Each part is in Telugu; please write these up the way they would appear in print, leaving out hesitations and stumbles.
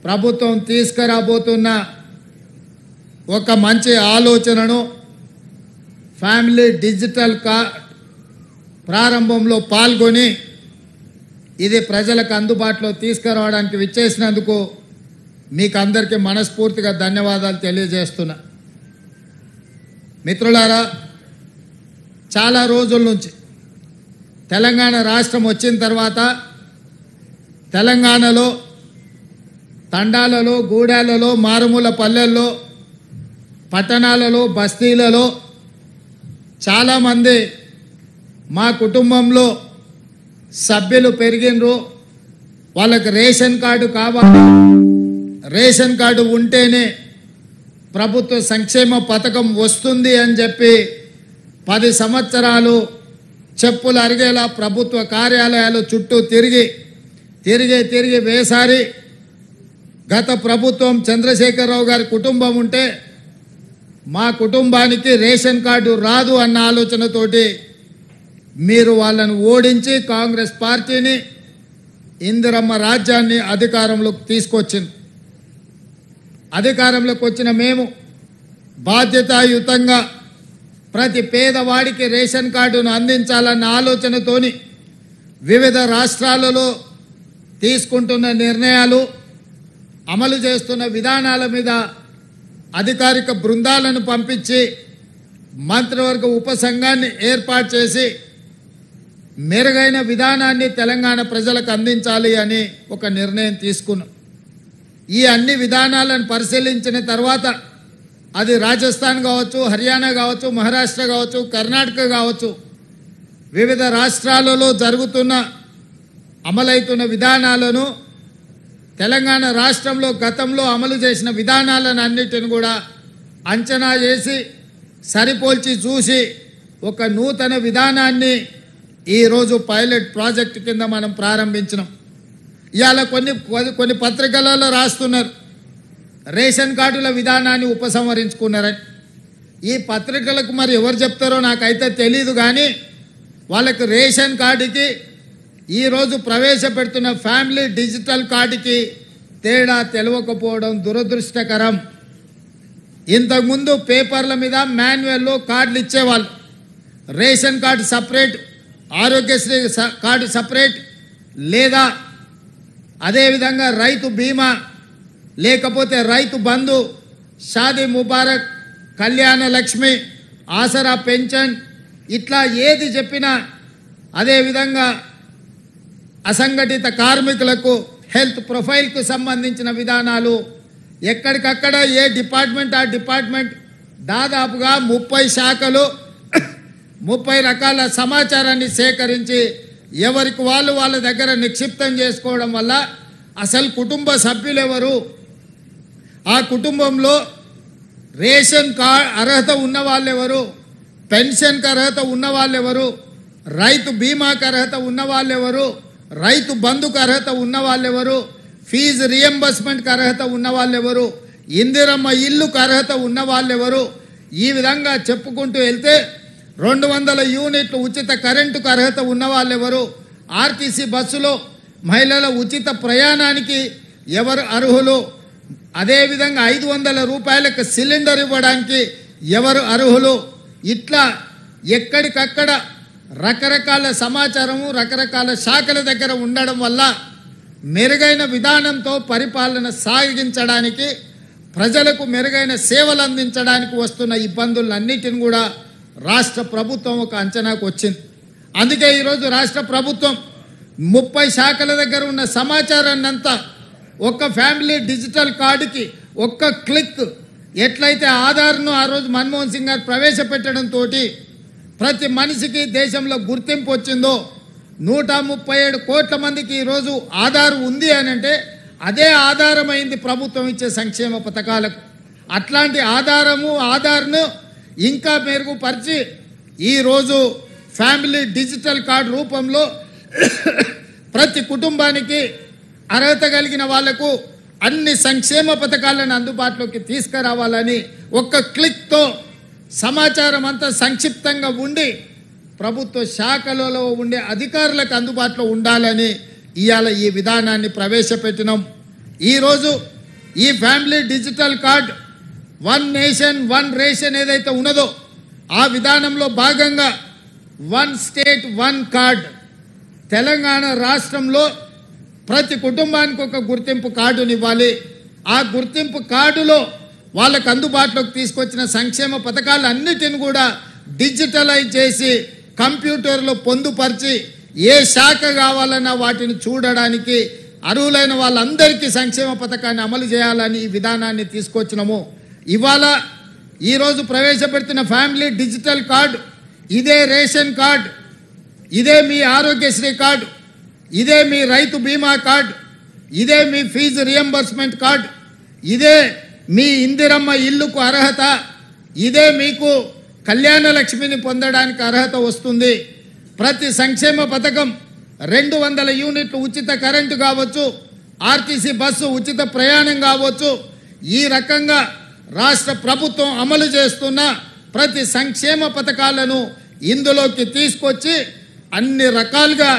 ప్రభుత్వం తీసుకురాబోతున్న ఒక మంచి ఆలోచనను ఫ్యామిలీ డిజిటల్ కార్డ్ ప్రారంభంలో పాల్గొని ఇది ప్రజలకు అందుబాటులో తీసుకురావడానికి విచ్చేసినందుకు మీకు అందరికీ మనస్ఫూర్తిగా ధన్యవాదాలు తెలియజేస్తున్నా. మిత్రులారా, చాలా రోజుల నుంచి తెలంగాణ రాష్ట్రం వచ్చిన తర్వాత తెలంగాణలో తండాలలో, గూడాలలో, మారుమూల పల్లెల్లో, పట్టణాలలో, బస్తీలలో చాలామంది మా కుటుంబంలో సభ్యులు పెరిగినరు. వాళ్ళకి రేషన్ కార్డు కావాలి, రేషన్ కార్డు ఉంటేనే ప్రభుత్వ సంక్షేమ పథకం వస్తుంది అని చెప్పి 10 సంవత్సరాలు చెప్పులు అరిగేలా ప్రభుత్వ కార్యాలయాలు చుట్టూ తిరిగి వేసారి గత ప్రభుత్వం చంద్రశేఖరరావు గారి కుటుంబం ఉంటే మా కుటుంబానికి రేషన్ కార్డు రాదు అన్న ఆలోచనతోటి మీరు వాళ్ళను ఓడించి కాంగ్రెస్ పార్టీని, ఇందిరమ్మ రాజ్యాన్ని అధికారంలోకి తీసుకొచ్చింది. అధికారంలోకి వచ్చిన మేము బాధ్యతాయుతంగా ప్రతి పేదవాడికి రేషన్ కార్డును అందించాలన్న ఆలోచనతోని వివిధ రాష్ట్రాలలో తీసుకుంటున్న నిర్ణయాలు, అమలు చేస్తున్న విధానాల మీద అధికారిక బృందాలను పంపించి మంత్రివర్గ ఉపసంఘాన్ని ఏర్పాటు చేసి మెరుగైన విధానాన్ని తెలంగాణ ప్రజలకు అందించాలి అని ఒక నిర్ణయం తీసుకున్నాం. ఈ అన్ని విధానాలను పరిశీలించిన తర్వాత అది రాజస్థాన్ కావచ్చు, హర్యానా కావచ్చు, మహారాష్ట్ర కావచ్చు, కర్ణాటక కావచ్చు, వివిధ రాష్ట్రాలలో జరుగుతున్న అమలవుతున్న విధానాలను తెలంగాణ రాష్ట్రంలో గతంలో అమలు చేసిన విధానాలను అన్నిటిని కూడా అంచనా చేసి సరిపోల్చి చూసి ఒక నూతన విధానాన్ని ఈరోజు పైలట్ ప్రాజెక్టు కింద మనం ప్రారంభించినాం. ఇవాళ కొన్ని పత్రికలలో రాస్తున్నారు రేషన్ కార్డుల విధానాన్ని ఉపసంహరించుకున్నారని. ఈ పత్రికలకు మరి ఎవరు చెప్తారో నాకైతే తెలీదు, కానీ వాళ్ళకి రేషన్ కార్డుకి ఈరోజు ప్రవేశపెడుతున్న ఫ్యామిలీ డిజిటల్ కార్డుకి తేడా తెలియకపోవడం దురదృష్టకరం. ఇంతకుముందు పేపర్ల మీద మాన్యువల్లో కార్డులు ఇచ్చేవాళ్ళు. Ration card separate, Aarogyasri card separate, లేదా అదేవిధంగా రైతు బీమా, లేకపోతే రైతు బంధు, షాదీ ముబారక్, కళ్యాణ లక్ష్మి, ఆసరా పెన్షన్, ఇట్లా ఏది చెప్పినా, అదేవిధంగా అసంఘటిత కార్మికులకు హెల్త్ ప్రొఫైల్కు సంబంధించిన విధానాలు ఎక్కడికక్కడ ఏ డిపార్ట్మెంట్ ఆ డిపార్ట్మెంట్ దాదాపుగా 30 శాఖలు 30 రకాల సమాచారాన్ని సేకరించి ఎవరికి వాళ్ళ దగ్గర నిక్షిప్తం చేసుకోవడం వల్ల అసలు కుటుంబ సభ్యులు ఎవరు, ఆ కుటుంబంలో రేషన్ కార్డ్ అర్హత ఉన్న వాళ్ళు ఎవరు, పెన్షన్కి అర్హత ఉన్న వాళ్ళు ఎవరు, రైతు బీమాకి అర్హత ఉన్న వాళ్ళు ఎవరు, రైతు బంధుకు అర్హత ఉన్న వాళ్ళు ఎవరు, ఫీజు రియంబర్స్మెంట్కి అర్హత ఉన్న వాళ్ళు ఎవరు, ఇందిరమ్మ ఇల్లుకు అర్హత ఉన్న వాళ్ళు ఎవరు, ఈ విధంగా చెప్పుకుంటూ వెళ్తే 200 యూనిట్లు ఉచిత కరెంటుకు అర్హత ఉన్న వాళ్ళు ఎవరు, ఆర్టీసీ బస్సులో మహిళల ఉచిత ప్రయాణానికి ఎవరు అర్హులు, అదేవిధంగా 500 రూపాయలకు సిలిండర్ ఇవ్వడానికి ఎవరు అర్హులు, ఇట్లా ఎక్కడికక్కడ రకరకాల సమాచారము రకరకాల శాఖల దగ్గర ఉండడం వల్ల మెరుగైన విధానంతో పరిపాలన సాగించడానికి, ప్రజలకు మెరుగైన సేవలు అందించడానికి వస్తున్న ఇబ్బందులన్నిటిని కూడా రాష్ట్ర ప్రభుత్వం ఒక అంచనాకు వచ్చింది. అందుకే ఈరోజు రాష్ట్ర ప్రభుత్వం 30 శాఖల దగ్గర ఉన్న సమాచారాన్ని అంతా ఒక్క ఫ్యామిలీ డిజిటల్ కార్డుకి ఒక్క క్లిక్, ఎట్లయితే ఆధార్ను ఆ రోజు మన్మోహన్ సింగ్ గారు ప్రవేశపెట్టడంతో ప్రతి మనిషికి దేశంలో గుర్తింపు వచ్చిందో, 137 కోట్ల మందికి ఈరోజు ఆధార్ ఉంది అని అంటే అదే ఆధారమైంది ప్రభుత్వం ఇచ్చే సంక్షేమ పథకాలకు. అట్లాంటి ఆధార్ను ఇంకా మెరుగుపరిచి ఈరోజు ఫ్యామిలీ డిజిటల్ కార్డు రూపంలో ప్రతి కుటుంబానికి అర్హత కలిగిన వాళ్లకు అన్ని సంక్షేమ పథకాలను అందుబాటులోకి తీసుకురావాలని ఒక్క క్లిక్తో సమాచారం అంతా సంక్షిప్తంగా ఉండి ప్రభుత్వ శాఖలలో ఉండే అధికారులకు అందుబాటులో ఉండాలని ఇవాళ ఈ విధానాన్ని ప్రవేశపెట్టినాం. ఈరోజు ఈ family digital card, one nation one ration ఏదైతే ఉన్నదో ఆ విధానంలో భాగంగా one state one card, Telangana రాష్ట్రంలో ప్రతి కుటుంబానికి ఒక గుర్తింపు కార్డునివ్వాలి. ఆ గుర్తింపు కార్డులో వాళ్ళకు అందుబాటులోకి తీసుకొచ్చిన సంక్షేమ పథకాలన్నిటిని కూడా డిజిటలైజ్ చేసి కంప్యూటర్లో పొందుపరిచి ఏ శాఖ కావాలన్నా వాటిని చూడడానికి అర్హులైన వాళ్ళందరికీ సంక్షేమ పథకాన్ని అమలు చేయాలని ఈ విధానాన్ని తీసుకొచ్చినాము. ఇవాళ ఈరోజు ప్రవేశపెడుతున్న ఫ్యామిలీ డిజిటల్ కార్డు, ఇదే రేషన్ కార్డు, ఇదే మీ ఆరోగ్యశ్రీ కార్డు, ఇదే మీ రైతు బీమా కార్డు, ఇదే మీ ఫీజు రియంబర్స్మెంట్ కార్డు, ఇదే మీ ఇందిరమ్మ ఇల్లుకు అర్హత, ఇదే మీకు కళ్యాణ లక్ష్మిని పొందడానికి అర్హత వస్తుంది. ప్రతి సంక్షేమ పథకం 200 యూనిట్లు ఉచిత కరెంటు కావచ్చు, ఆర్టీసీ బస్సు ఉచిత ప్రయాణం కావచ్చు, ఈ రకంగా రాష్ట్ర ప్రభుత్వం అమలు చేస్తున్న ప్రతి సంక్షేమ పథకాలను ఇందులోకి తీసుకొచ్చి అన్ని రకాలుగా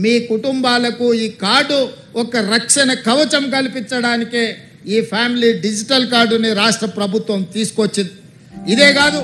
మీ కుటుంబాలకు ఈ కార్డు ఒక రక్షణ కవచం కల్పించడానికే ఈ ఫ్యామిలీ డిజిటల్ కార్డుని రాష్ట్ర ప్రభుత్వం తీసుకొచ్చింది. ఇదే కాదు,